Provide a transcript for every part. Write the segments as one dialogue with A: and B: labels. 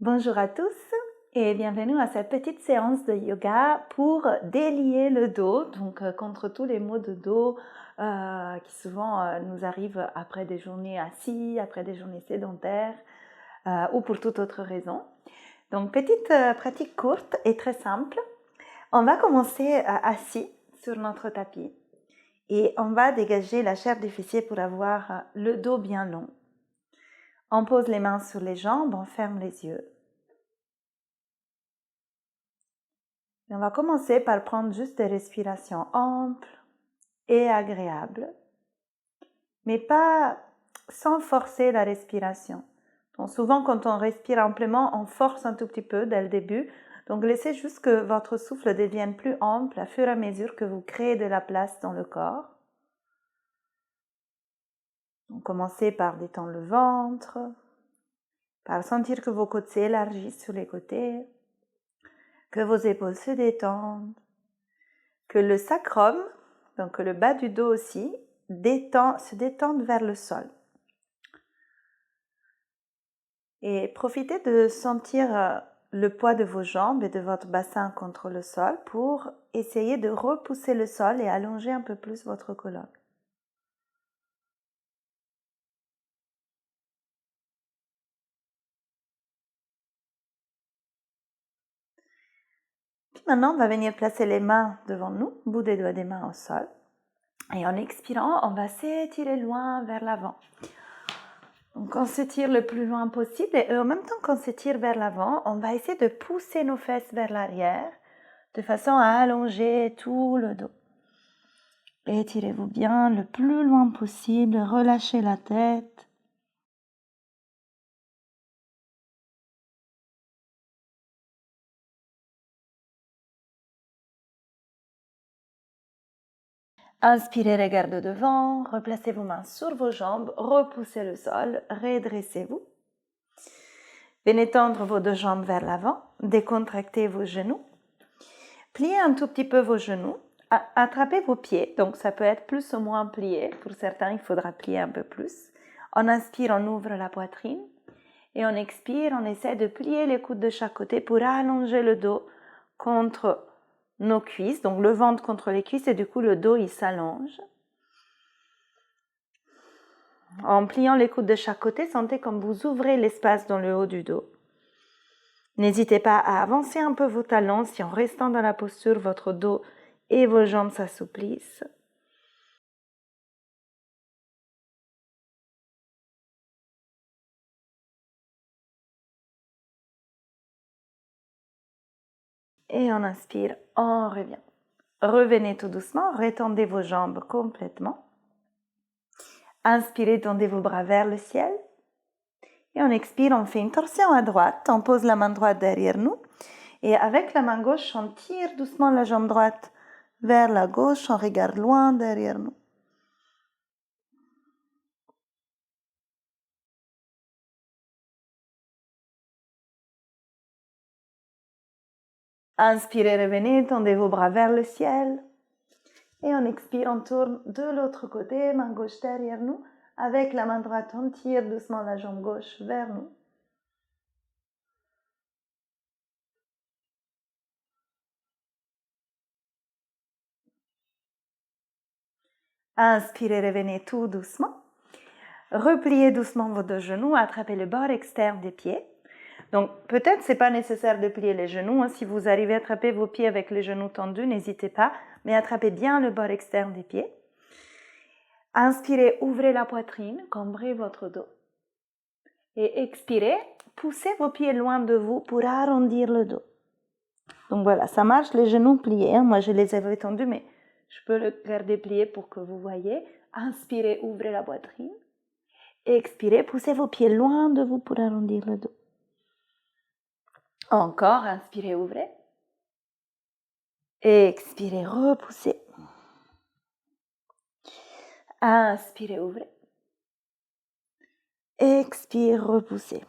A: Bonjour à tous et bienvenue à cette petite séance de yoga pour délier le dos, donc contre tous les maux de dos qui souvent nous arrivent après des journées assis, après des journées sédentaires ou pour toute autre raison. Donc petite pratique courte et très simple. On va commencer assis sur notre tapis et on va dégager la chair des fessiers pour avoir le dos bien long. On pose les mains sur les jambes, on ferme les yeux. Et on va commencer par prendre juste des respirations amples et agréables, mais pas sans forcer la respiration. Donc souvent, quand on respire amplement, on force un tout petit peu dès le début. Donc laissez juste que votre souffle devienne plus ample à fur et à mesure que vous créez de la place dans le corps. Donc commencez par détendre le ventre, par sentir que vos côtes s'élargissent sur les côtés, que vos épaules se détendent, que le sacrum, donc le bas du dos aussi, se détende vers le sol. Et profitez de sentir le poids de vos jambes et de votre bassin contre le sol pour essayer de repousser le sol et allonger un peu plus votre colonne. Puis maintenant, on va venir placer les mains devant nous, bout des doigts des mains au sol. Et en expirant, on va s'étirer loin vers l'avant. Donc on s'étire le plus loin possible et en même temps qu'on s'étire vers l'avant, on va essayer de pousser nos fesses vers l'arrière de façon à allonger tout le dos. Étirez-vous bien le plus loin possible, relâchez la tête. Inspirez, regardez devant, replacez vos mains sur vos jambes, repoussez le sol, redressez-vous. Venez tendre vos deux jambes vers l'avant, décontractez vos genoux. Pliez un tout petit peu vos genoux, attrapez vos pieds, donc ça peut être plus ou moins plié. Pour certains, il faudra plier un peu plus. On inspire, on ouvre la poitrine. Et on expire, on essaie de plier les coudes de chaque côté pour allonger le dos contre nos cuisses, donc le ventre contre les cuisses et du coup le dos il s'allonge. En pliant les coudes de chaque côté, sentez comme vous ouvrez l'espace dans le haut du dos. N'hésitez pas à avancer un peu vos talons si en restant dans la posture, votre dos et vos jambes s'assouplissent. Et on inspire, on revient. Revenez tout doucement, retendez vos jambes complètement. Inspirez, tendez vos bras vers le ciel. Et on expire, on fait une torsion à droite. On pose la main droite derrière nous. Et avec la main gauche, on tire doucement la jambe droite vers la gauche. On regarde loin derrière nous. Inspirez, revenez, tendez vos bras vers le ciel. Et on expire, on tourne de l'autre côté, main gauche derrière nous. Avec la main droite, on tire doucement la jambe gauche vers nous. Inspirez, revenez tout doucement. Repliez doucement vos deux genoux, attrapez le bord externe des pieds. Donc peut-être c'est pas nécessaire de plier les genoux. Si vous arrivez à attraper vos pieds avec les genoux tendus, n'hésitez pas, mais attrapez bien le bord externe des pieds. Inspirez, ouvrez la poitrine, cambrez votre dos. Et expirez, poussez vos pieds loin de vous pour arrondir le dos. Donc voilà, ça marche les genoux pliés. Moi je les avais tendus, mais je peux le garder plié pour que vous voyez. Inspirez, ouvrez la poitrine. Expirez, poussez vos pieds loin de vous pour arrondir le dos. Encore, inspirez, ouvrez. Expirez, repoussez. Inspirez, ouvrez. Expire, repoussez.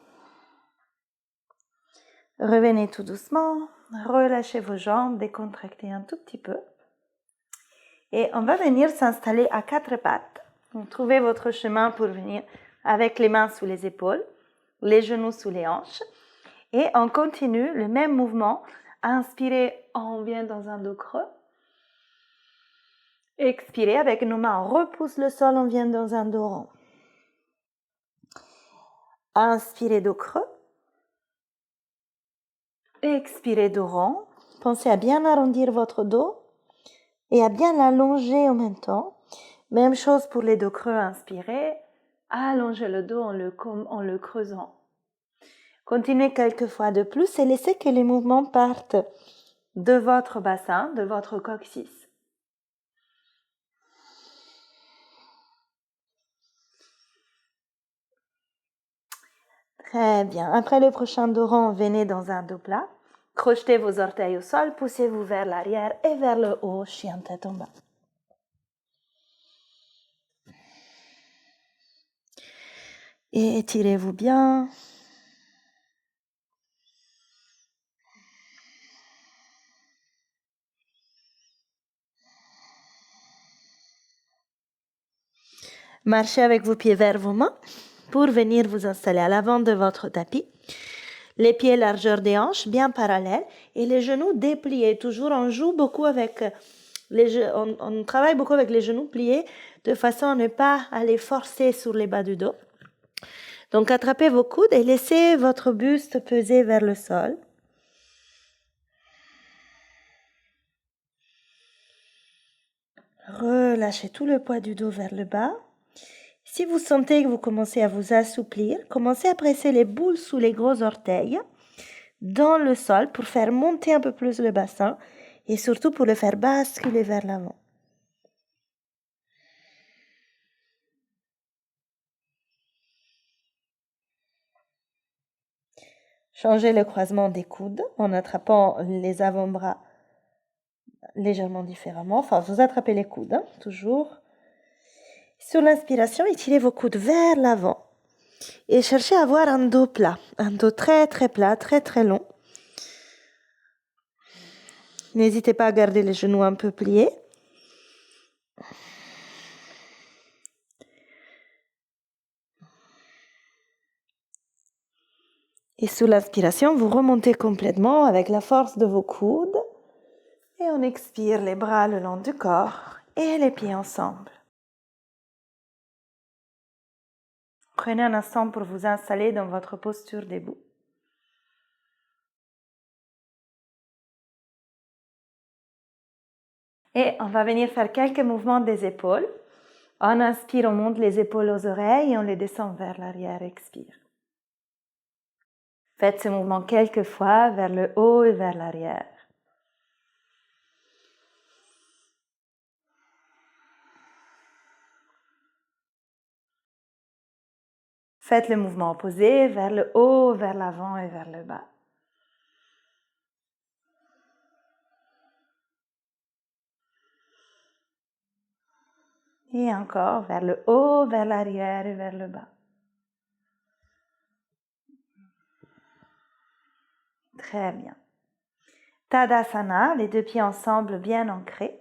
A: Revenez tout doucement, relâchez vos jambes, décontractez un tout petit peu. Et on va venir s'installer à quatre pattes. Donc, trouvez votre chemin pour venir avec les mains sous les épaules, les genoux sous les hanches. Et on continue le même mouvement. Inspirez, on vient dans un dos creux. Expirez, avec nos mains, on repousse le sol, on vient dans un dos rond. Inspirez, dos creux. Expirez, dos rond. Pensez à bien arrondir votre dos et à bien l'allonger en même temps. Même chose pour les dos creux, inspirez. Allongez le dos en le creusant. Continuez quelques fois de plus et laissez que les mouvements partent de votre bassin, de votre coccyx. Très bien. Après le prochain dos rond, venez dans un dos plat. Crochetez vos orteils au sol, poussez-vous vers l'arrière et vers le haut, chien tête en bas. Et étirez-vous bien. Marchez avec vos pieds vers vos mains pour venir vous installer à l'avant de votre tapis. Les pieds largeur des hanches, bien parallèles, et les genoux dépliés. Toujours, on joue beaucoup avec on travaille beaucoup avec les genoux pliés de façon à ne pas aller forcer sur les bas du dos. Donc, attrapez vos coudes et laissez votre buste peser vers le sol. Relâchez tout le poids du dos vers le bas. Si vous sentez que vous commencez à vous assouplir, commencez à presser les boules sous les gros orteils dans le sol pour faire monter un peu plus le bassin et surtout pour le faire basculer vers l'avant. Changez le croisement des coudes en attrapant les avant-bras légèrement différemment. Enfin, vous attrapez les coudes, toujours. Sur l'inspiration, étirez vos coudes vers l'avant et cherchez à avoir un dos plat, un dos très très plat, très très long. N'hésitez pas à garder les genoux un peu pliés. Et sous l'inspiration, vous remontez complètement avec la force de vos coudes. Et on expire les bras le long du corps et les pieds ensemble. Prenez un instant pour vous installer dans votre posture debout. Et on va venir faire quelques mouvements des épaules. On inspire, on monte les épaules aux oreilles et on les descend vers l'arrière. Expire. Faites ce mouvement quelques fois vers le haut et vers l'arrière. Faites le mouvement opposé vers le haut, vers l'avant et vers le bas. Et encore vers le haut, vers l'arrière et vers le bas. Très bien. Tadasana, les deux pieds ensemble bien ancrés.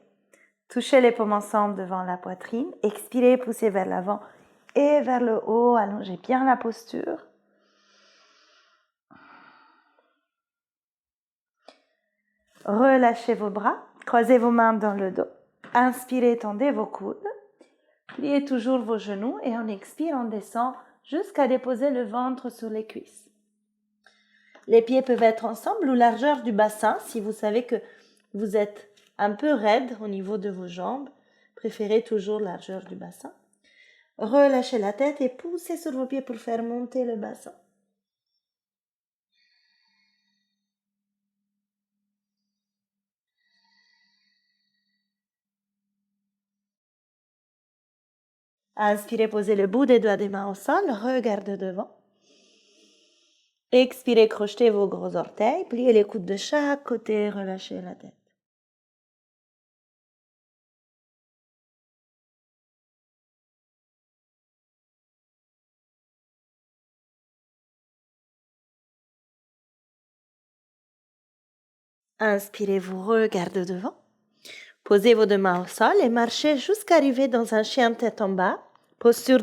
A: Touchez les paumes ensemble devant la poitrine. Expirez, poussez vers l'avant et vers le haut. Allongez bien la posture. Relâchez vos bras. Croisez vos mains dans le dos. Inspirez, tendez vos coudes. Pliez toujours vos genoux et on expire, on descend jusqu'à déposer le ventre sur les cuisses. Les pieds peuvent être ensemble ou largeur du bassin. Si vous savez que vous êtes un peu raide au niveau de vos jambes, préférez toujours largeur du bassin. Relâchez la tête et poussez sur vos pieds pour faire monter le bassin. Inspirez, posez le bout des doigts des mains au sol, regardez devant. Expirez, crochetez vos gros orteils, pliez les coudes de chaque côté, relâchez la tête. Inspirez, vous regardez devant. Posez vos deux mains au sol et marchez jusqu'à arriver dans un chien tête en bas, posture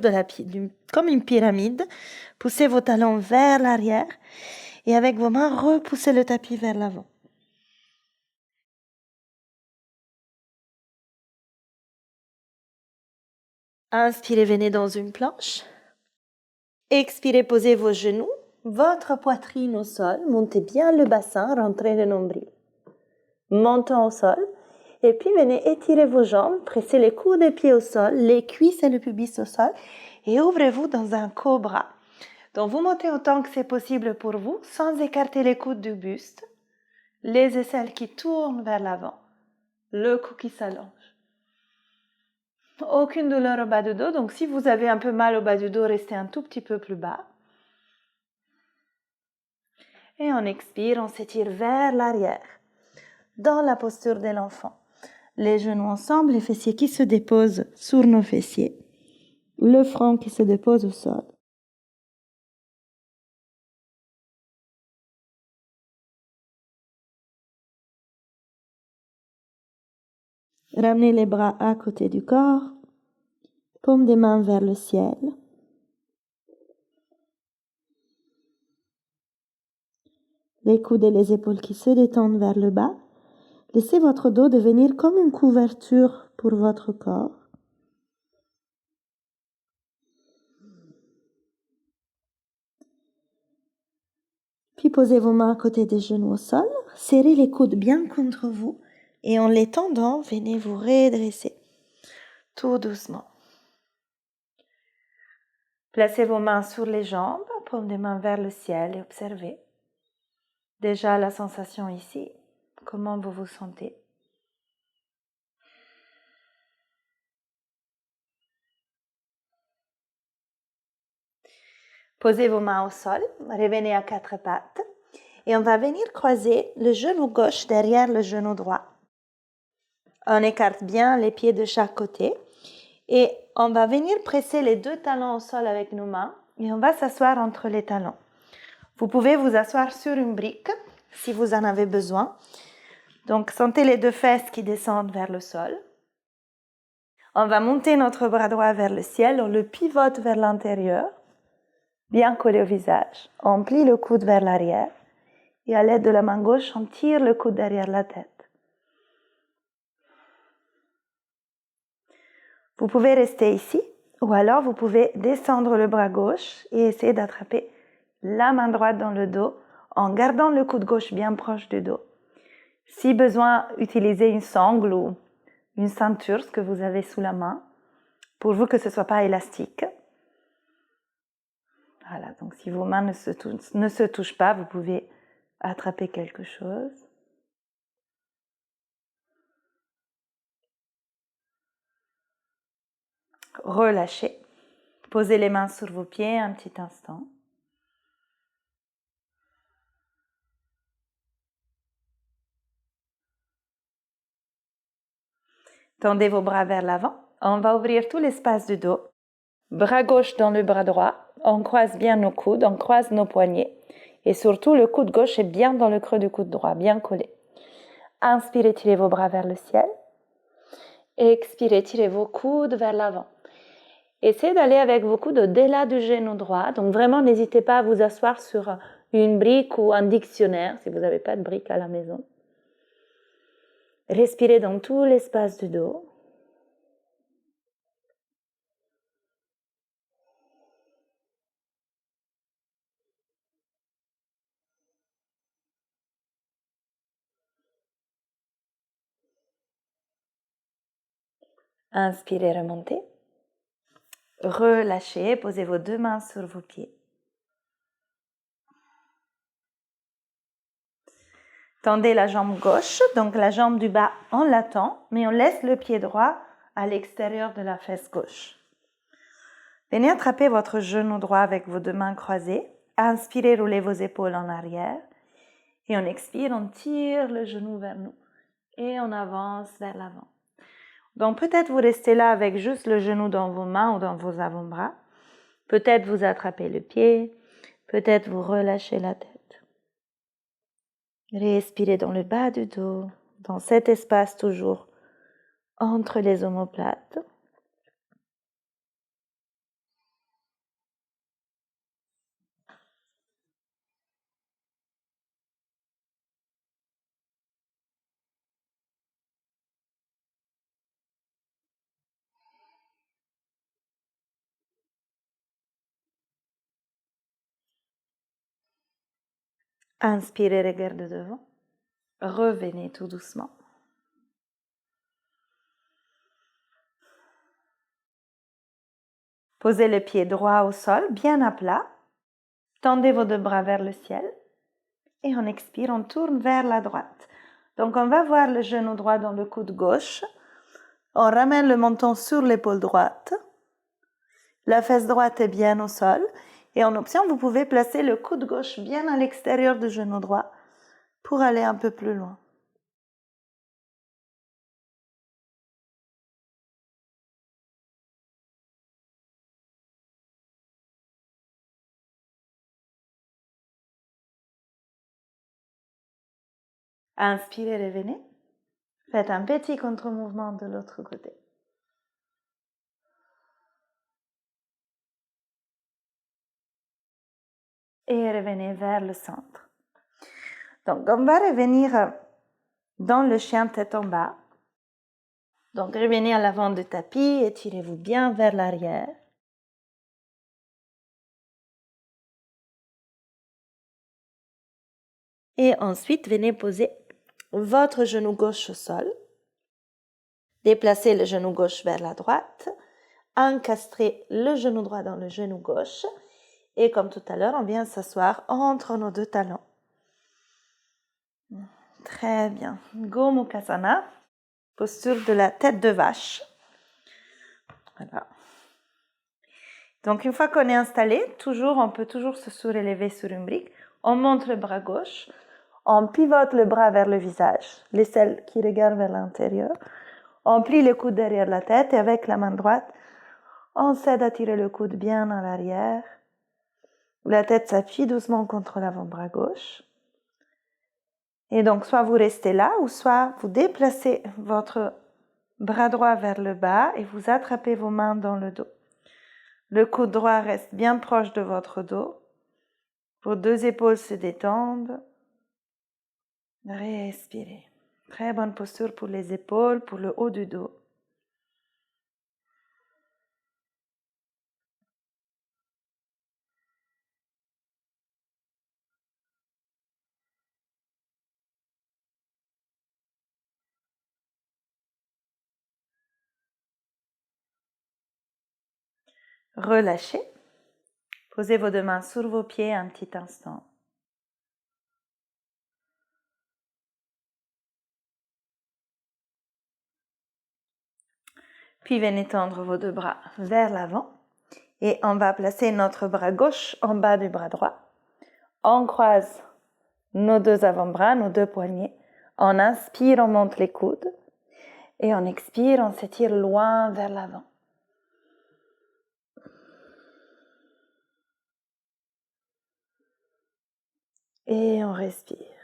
A: comme une pyramide. Poussez vos talons vers l'arrière Et avec vos mains, repoussez le tapis vers l'avant. Inspirez, venez dans une planche. Expirez, posez vos genoux, votre poitrine au sol, montez bien le bassin, rentrez le nombril. Montons au sol, et puis venez étirer vos jambes, pressez les coudes et pieds au sol, les cuisses et le pubis au sol, et ouvrez-vous dans un cobra. Donc vous montez autant que c'est possible pour vous, sans écarter les coudes du buste, les aisselles qui tournent vers l'avant, le cou qui s'allonge. Aucune douleur au bas du dos, donc si vous avez un peu mal au bas du dos, restez un tout petit peu plus bas. Et on expire, on s'étire vers l'arrière, dans la posture de l'enfant. Les genoux ensemble, les fessiers qui se déposent sur nos fessiers, le front qui se dépose au sol. Ramenez les bras à côté du corps, paume des mains vers le ciel. Les coudes et les épaules qui se détendent vers le bas. Laissez votre dos devenir comme une couverture pour votre corps. Puis posez vos mains à côté des genoux au sol. Serrez les coudes bien contre vous. Et en les tendant, venez vous redresser. Tout doucement. Placez vos mains sur les jambes, paume des mains vers le ciel et observez. Déjà la sensation ici, comment vous vous sentez. Posez vos mains au sol, revenez à quatre pattes et on va venir croiser le genou gauche derrière le genou droit. On écarte bien les pieds de chaque côté et on va venir presser les deux talons au sol avec nos mains et on va s'asseoir entre les talons. Vous pouvez vous asseoir sur une brique si vous en avez besoin. Donc sentez les deux fesses qui descendent vers le sol. On va monter notre bras droit vers le ciel, on le pivote vers l'intérieur, bien collé au visage. On plie le coude vers l'arrière et à l'aide de la main gauche, on tire le coude derrière la tête. Vous pouvez rester ici ou alors vous pouvez descendre le bras gauche et essayer d'attraper la main droite dans le dos en gardant le coude gauche bien proche du dos. Si besoin, utilisez une sangle ou une ceinture, ce que vous avez sous la main, pour vous que ce ne soit pas élastique. Voilà, donc si vos mains ne se touchent pas, vous pouvez attraper quelque chose. Relâchez. Posez les mains sur vos pieds un petit instant. Tendez vos bras vers l'avant. On va ouvrir tout l'espace du dos. Bras gauche dans le bras droit. On croise bien nos coudes, on croise nos poignets. Et surtout, le coude gauche est bien dans le creux du coude droit, bien collé. Inspirez, tirez vos bras vers le ciel. Expirez, tirez vos coudes vers l'avant. Essayez d'aller avec vos coudes au-delà du genou droit. Donc vraiment, n'hésitez pas à vous asseoir sur une brique ou un dictionnaire si vous n'avez pas de brique à la maison. Respirez dans tout l'espace du dos. Inspirez, remontez. Relâchez, posez vos deux mains sur vos pieds. Tendez la jambe gauche, donc la jambe du bas on la tend, mais on laisse le pied droit à l'extérieur de la fesse gauche. Venez attraper votre genou droit avec vos deux mains croisées. Inspirez, roulez vos épaules en arrière. Et on expire, on tire le genou vers nous. Et on avance vers l'avant. Donc peut-être vous restez là avec juste le genou dans vos mains ou dans vos avant-bras. Peut-être vous attrapez le pied. Peut-être vous relâchez la tête. Respirez dans le bas du dos, dans cet espace toujours entre les omoplates. Inspirez, regardez devant. Revenez tout doucement. Posez le pied droit au sol, bien à plat. Tendez vos deux bras vers le ciel. Et on expire, on tourne vers la droite. Donc on va voir le genou droit dans le coude gauche. On ramène le menton sur l'épaule droite. La fesse droite est bien au sol. Et en option, vous pouvez placer le coude gauche bien à l'extérieur du genou droit pour aller un peu plus loin. Inspirez, revenez. Faites un petit contre-mouvement de l'autre côté. Et revenez vers le centre. Donc, on va revenir dans le chien tête en bas. Donc, revenez à l'avant du tapis, étirez-vous bien vers l'arrière. Et ensuite, venez poser votre genou gauche au sol. Déplacez le genou gauche vers la droite. Encastrez le genou droit dans le genou gauche. Et comme tout à l'heure, on vient s'asseoir entre nos deux talons. Très bien. Gomukhasana, posture de la tête de vache. Voilà. Donc, une fois qu'on est installé, on peut toujours se surélever sur une brique. On monte le bras gauche. On pivote le bras vers le visage, l'aisselle qui regarde vers l'intérieur. On plie le coude derrière la tête et avec la main droite, on s'aide à tirer le coude bien à l'arrière. La tête s'appuie doucement contre l'avant-bras gauche. Et donc, soit vous restez là, ou soit vous déplacez votre bras droit vers le bas et vous attrapez vos mains dans le dos. Le coude droit reste bien proche de votre dos. Vos deux épaules se détendent. Respirez. Très bonne posture pour les épaules, pour le haut du dos. Relâchez. Posez vos deux mains sur vos pieds un petit instant. Puis venez tendre vos deux bras vers l'avant. Et on va placer notre bras gauche en bas du bras droit. On croise nos deux avant-bras, nos deux poignets. On inspire, on monte les coudes. Et on expire, on s'étire loin vers l'avant. Et on respire.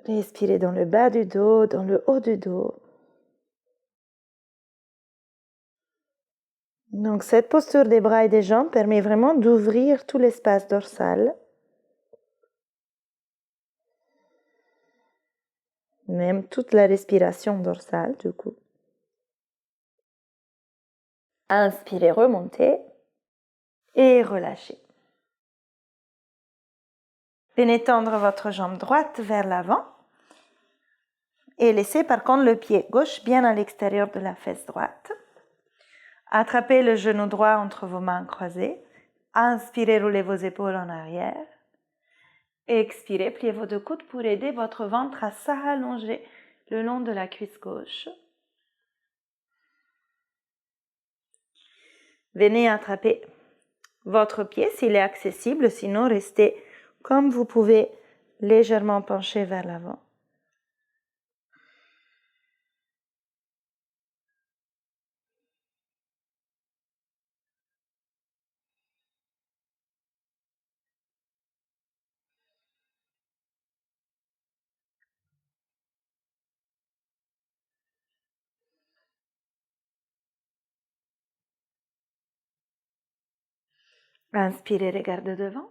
A: Respirez dans le bas du dos, dans le haut du dos. Donc cette posture des bras et des jambes permet vraiment d'ouvrir tout l'espace dorsal. Même toute la respiration dorsale du coup. Inspirez, remontez et relâchez. Venez tendre votre jambe droite vers l'avant et laissez par contre le pied gauche bien à l'extérieur de la fesse droite. Attrapez le genou droit entre vos mains croisées. Inspirez, roulez vos épaules en arrière. Expirez, pliez vos deux coudes pour aider votre ventre à s'allonger le long de la cuisse gauche. Venez attraper votre pied s'il est accessible, sinon restez comme vous pouvez légèrement pencher vers l'avant. Inspirez, regardez devant.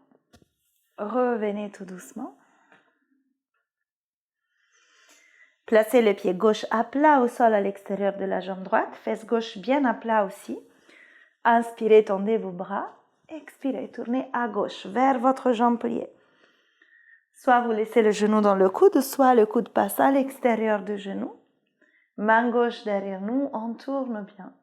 A: Revenez tout doucement. Placez le pied gauche à plat au sol à l'extérieur de la jambe droite, fesse gauche bien à plat aussi. Inspirez, tendez vos bras. Expirez, tournez à gauche vers votre jambe pliée. Soit vous laissez le genou dans le coude, soit le coude passe à l'extérieur du genou. Main gauche derrière nous, on tourne bien.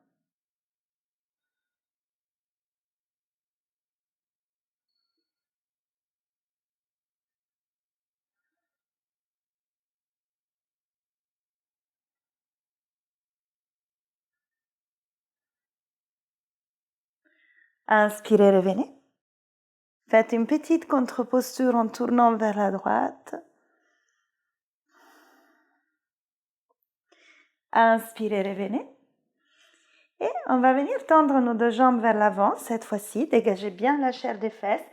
A: Inspirez, revenez. Faites une petite contre-posture en tournant vers la droite. Inspirez, revenez. Et on va venir tendre nos deux jambes vers l'avant cette fois-ci. Dégagez bien la chair des fesses.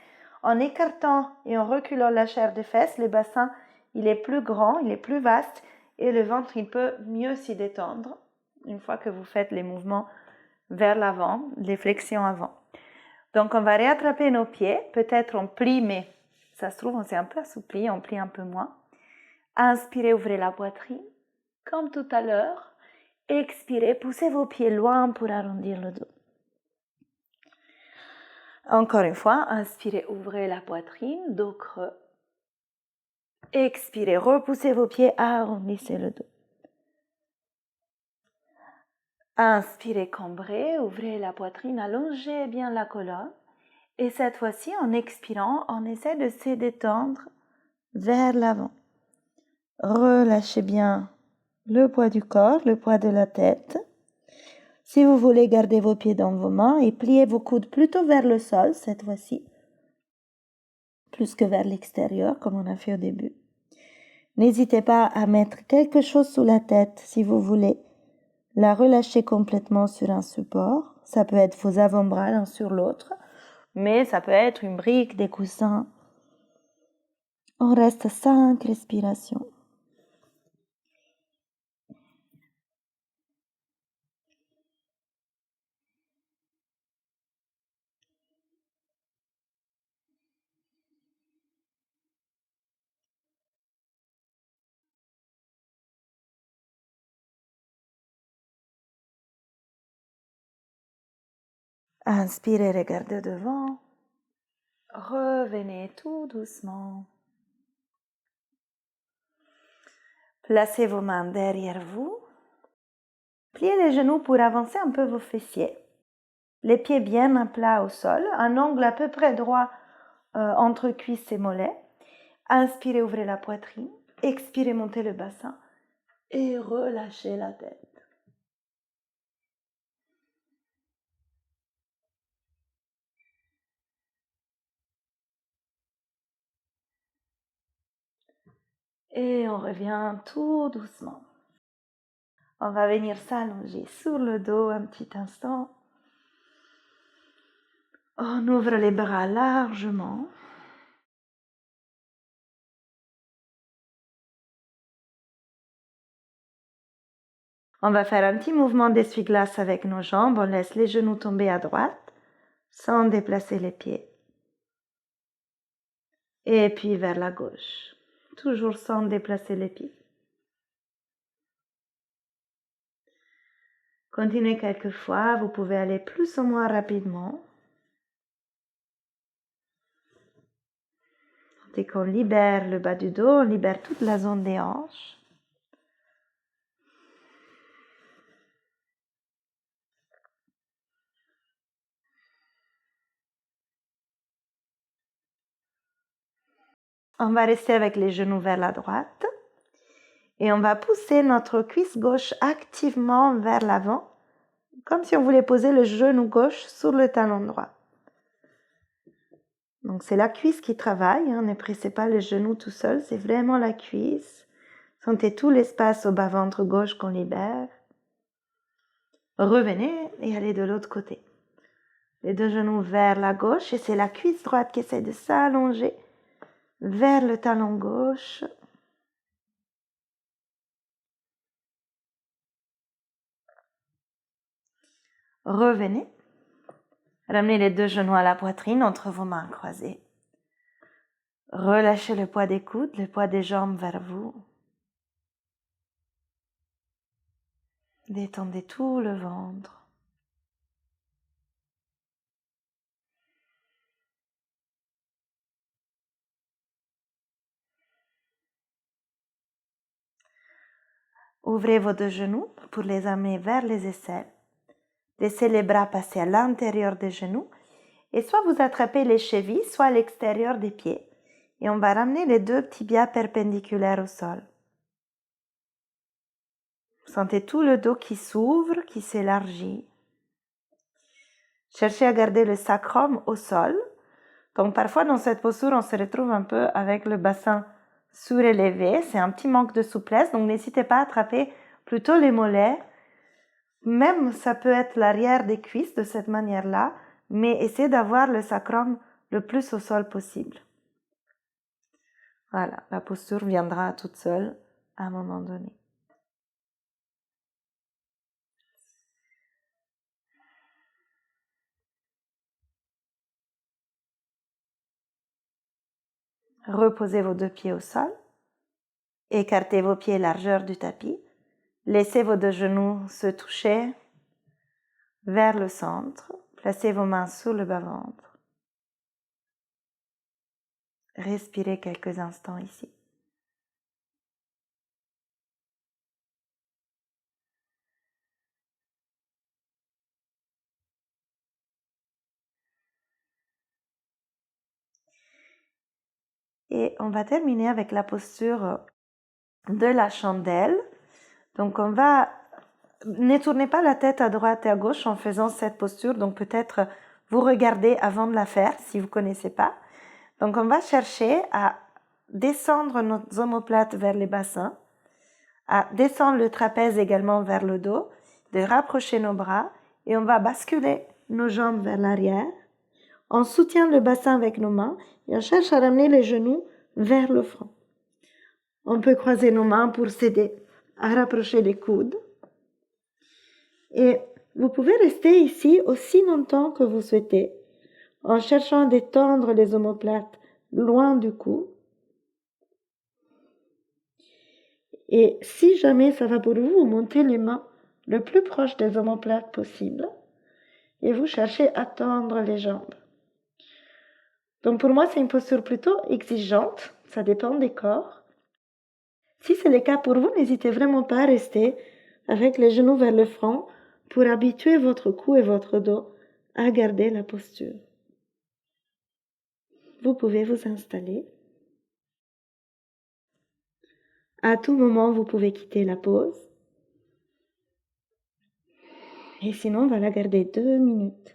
A: En écartant et en reculant la chair des fesses, le bassin il est plus grand, il est plus vaste et le ventre il peut mieux s'y détendre une fois que vous faites les mouvements vers l'avant, les flexions avant. Donc on va réattraper nos pieds, peut-être on plie, mais ça se trouve on s'est un peu assoupli, on plie un peu moins. Inspirez, ouvrez la poitrine, comme tout à l'heure. Expirez, poussez vos pieds loin pour arrondir le dos. Encore une fois, inspirez, ouvrez la poitrine, dos creux. Expirez, repoussez vos pieds, arrondissez le dos. Inspirez, cambrez, ouvrez la poitrine, allongez bien la colonne. Et cette fois-ci, en expirant, on essaie de se détendre vers l'avant. Relâchez bien le poids du corps, le poids de la tête. Si vous voulez, gardez vos pieds dans vos mains et pliez vos coudes plutôt vers le sol cette fois-ci, plus que vers l'extérieur comme on a fait au début. N'hésitez pas à mettre quelque chose sous la tête si vous voulez la relâcher complètement sur un support. Ça peut être vos avant-bras l'un sur l'autre, mais ça peut être une brique, des coussins. On reste 5 respirations. Inspirez, regardez devant. Revenez tout doucement. Placez vos mains derrière vous. Pliez les genoux pour avancer un peu vos fessiers. Les pieds bien à plat au sol, un angle à peu près droit entre cuisses et mollets. Inspirez, ouvrez la poitrine. Expirez, montez le bassin. Et relâchez la tête. Et on revient tout doucement. On va venir s'allonger sur le dos un petit instant. On ouvre les bras largement. On va faire un petit mouvement d'essuie-glace avec nos jambes. On laisse les genoux tomber à droite sans déplacer les pieds. Et puis vers la gauche, toujours sans déplacer les pieds. Continuez quelques fois, vous pouvez aller plus ou moins rapidement. Dès qu'on libère le bas du dos, on libère toute la zone des hanches. On va rester avec les genoux vers la droite et on va pousser notre cuisse gauche activement vers l'avant, comme si on voulait poser le genou gauche sur le talon droit. Donc c'est la cuisse qui travaille, ne pressez pas le genou tout seul, c'est vraiment la cuisse. Sentez tout l'espace au bas-ventre gauche qu'on libère. Revenez et allez de l'autre côté. Les deux genoux vers la gauche et c'est la cuisse droite qui essaie de s'allonger vers le talon gauche. Revenez. Ramenez les deux genoux à la poitrine entre vos mains croisées. Relâchez le poids des coudes, le poids des jambes vers vous. Détendez tout le ventre. Ouvrez vos deux genoux pour les amener vers les aisselles. Laissez les bras passer à l'intérieur des genoux et soit vous attrapez les chevilles, soit à l'extérieur des pieds. Et on va ramener les deux tibias perpendiculaires au sol. Vous sentez tout le dos qui s'ouvre, qui s'élargit. Cherchez à garder le sacrum au sol. Donc parfois dans cette posture, on se retrouve un peu avec le bassin surélevé. C'est un petit manque de souplesse, donc n'hésitez pas à attraper plutôt les mollets. Même ça peut être l'arrière des cuisses de cette manière-là, mais essayez d'avoir le sacrum le plus au sol possible. Voilà, la posture viendra toute seule à un moment donné. Reposez vos deux pieds au sol. Écartez vos pieds largeur du tapis. Laissez vos deux genoux se toucher vers le centre. Placez vos mains sous le bas-ventre. Respirez quelques instants ici. Et on va terminer avec la posture de la chandelle. Donc ne tournez pas la tête à droite et à gauche en faisant cette posture. Donc peut-être vous regardez avant de la faire si vous ne connaissez pas. Donc on va chercher à descendre nos omoplates vers les bassins, à descendre le trapèze également vers le dos, de rapprocher nos bras et on va basculer nos jambes vers l'arrière. On soutient le bassin avec nos mains et on cherche à ramener les genoux vers le front. On peut croiser nos mains pour s'aider à rapprocher les coudes. Et vous pouvez rester ici aussi longtemps que vous souhaitez en cherchant à détendre les omoplates loin du cou. Et si jamais ça va pour vous, vous montez les mains le plus proche des omoplates possible et vous cherchez à tendre les jambes. Donc pour moi, c'est une posture plutôt exigeante, ça dépend des corps. Si c'est le cas pour vous, n'hésitez vraiment pas à rester avec les genoux vers le front pour habituer votre cou et votre dos à garder la posture. Vous pouvez vous installer. À tout moment, vous pouvez quitter la pose. Et sinon, on va la garder 2 minutes.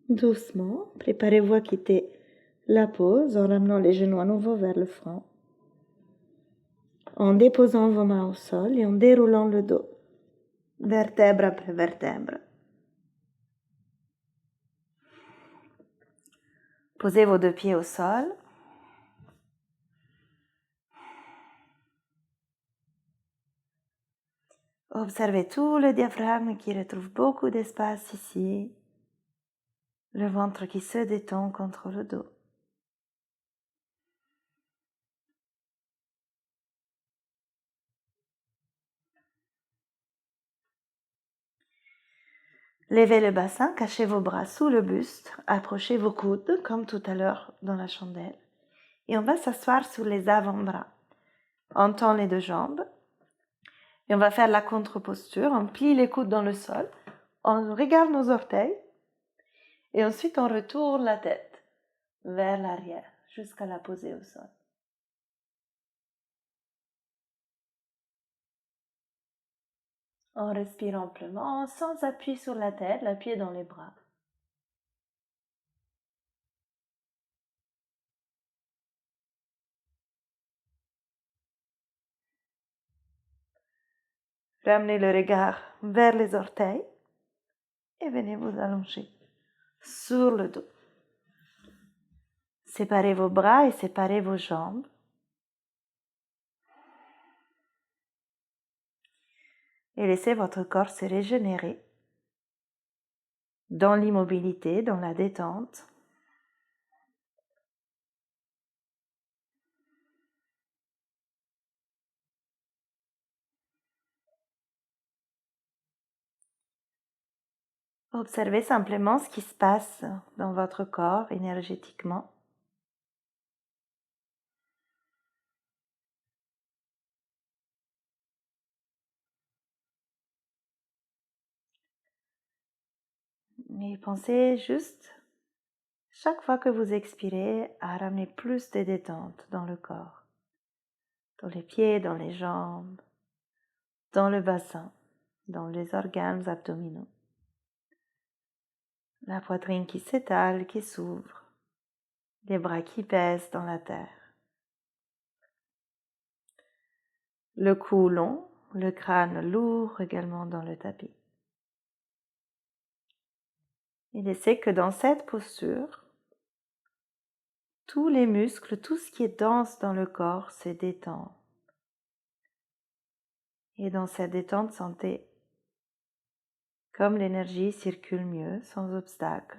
A: Doucement, préparez-vous à quitter la pose en ramenant les genoux à nouveau vers le front, en déposant vos mains au sol et en déroulant le dos, vertèbre après vertèbre. Posez vos deux pieds au sol. Observez tout le diaphragme qui retrouve beaucoup d'espace ici. Le ventre qui se détend contre le dos. Levez le bassin, cachez vos bras sous le buste, approchez vos coudes comme tout à l'heure dans la chandelle. Et on va s'asseoir sur les avant-bras. On tend les deux jambes. Et on va faire la contre-posture. On plie les coudes dans le sol. On regarde nos orteils. Et ensuite, on retourne la tête vers l'arrière jusqu'à la poser au sol. On respire amplement, sans appui sur la tête, l'appui dans les bras. Ramenez le regard vers les orteils et venez vous allonger sur le dos. Séparez vos bras et séparez vos jambes. Et laissez votre corps se régénérer dans l'immobilité, dans la détente. Observez simplement ce qui se passe dans votre corps énergétiquement. Et pensez juste, chaque fois que vous expirez, à ramener plus de détente dans le corps, dans les pieds, dans les jambes, dans le bassin, dans les organes abdominaux. La poitrine qui s'étale, qui s'ouvre, les bras qui pèsent dans la terre. Le cou long, le crâne lourd également dans le tapis. Et laissez que dans cette posture, tous les muscles, tout ce qui est dense dans le corps se détend. Et dans cette détente, sentez comme l'énergie circule mieux, sans obstacle,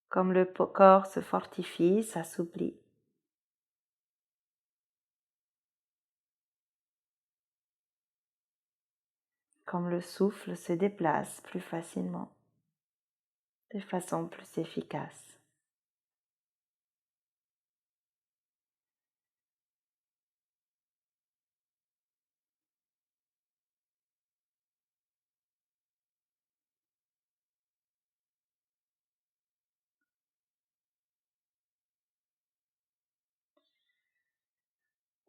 A: comme le corps se fortifie, s'assouplit. Comme le souffle se déplace plus facilement, de façon plus efficace.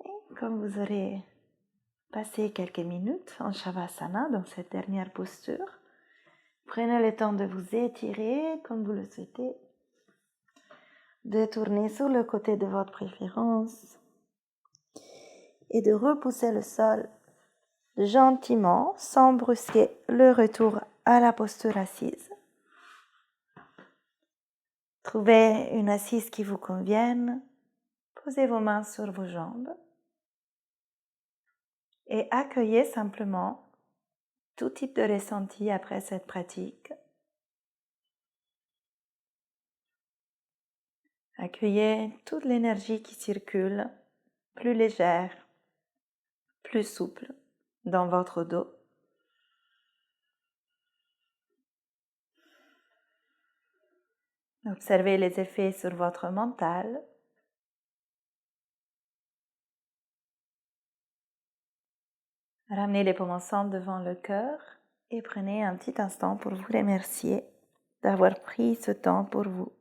A: Et comme vous aurez passé quelques minutes en Shavasana, dans cette dernière posture, prenez le temps de vous étirer comme vous le souhaitez, de tourner sur le côté de votre préférence et de repousser le sol gentiment, sans brusquer le retour à la posture assise. Trouvez une assise qui vous convienne, posez vos mains sur vos jambes et accueillez simplement tout type de ressenti après cette pratique. Accueillez toute l'énergie qui circule, plus légère, plus souple dans votre dos. Observez les effets sur votre mental. Ramenez les paumes ensemble devant le cœur et prenez un petit instant pour vous remercier d'avoir pris ce temps pour vous,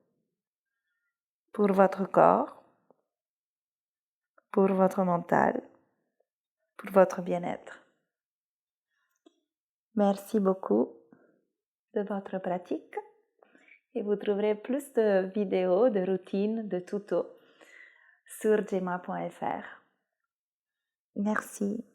A: pour votre corps, pour votre mental, pour votre bien-être. Merci beaucoup de votre pratique et vous trouverez plus de vidéos, de routines, de tutos sur jema.fr. Merci.